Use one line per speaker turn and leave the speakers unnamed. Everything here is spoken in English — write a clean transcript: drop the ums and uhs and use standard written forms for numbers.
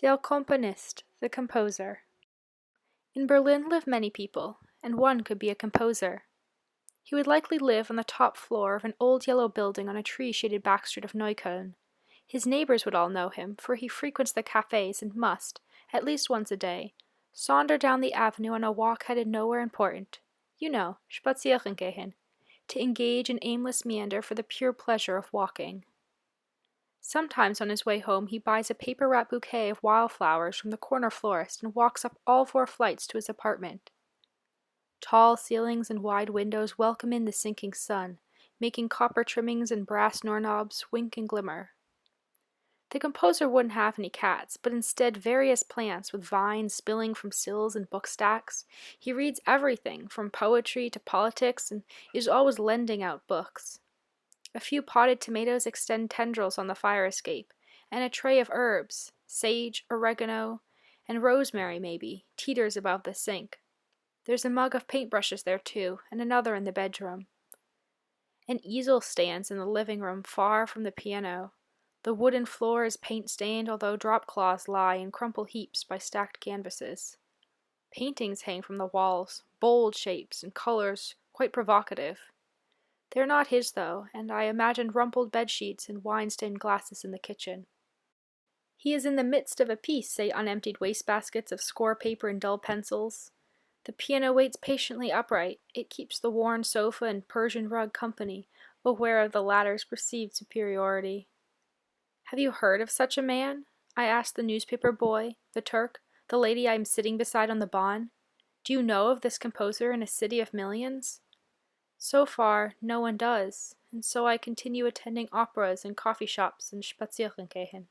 Der Komponist, the composer. In Berlin live many people, and one could be a composer. He would likely live on the top floor of an old yellow building on a tree-shaded back street of Neukölln. His neighbors would all know him, for he frequents the cafes and must, at least once a day, saunter down the avenue on a walk headed nowhere important. You know, spazieren gehen, to engage in aimless meander for the pure pleasure of walking. Sometimes on his way home he buys a paper-wrapped bouquet of wildflowers from the corner florist and walks up all 4 flights to his apartment. Tall ceilings and wide windows welcome in the sinking sun, making copper trimmings and brass doorknobs wink and glimmer. The composer wouldn't have any cats, but instead various plants with vines spilling from sills and bookstacks. He reads everything, from poetry to politics, and is always lending out books. A few potted tomatoes extend tendrils on the fire escape, and a tray of herbs, sage, oregano, and rosemary maybe, teeters above the sink. There's a mug of paintbrushes there too, and another in the bedroom. An easel stands in the living room far from the piano. The wooden floor is paint-stained, although drop cloths lie in crumpled heaps by stacked canvases. Paintings hang from the walls, bold shapes and colors, quite provocative. They're not his, though, and I imagine rumpled bedsheets and wine-stained glasses in the kitchen. He is in the midst of a piece, say unemptied wastebaskets of score paper and dull pencils. The piano waits patiently upright. It keeps the worn sofa and Persian rug company, aware of the latter's perceived superiority. Have you heard of such a man? I asked the newspaper boy, the Turk, the lady I am sitting beside on the Bahn. Do you know of this composer in a city of millions? So far, no one does, and so I continue attending operas and coffee shops and spazieren gehen.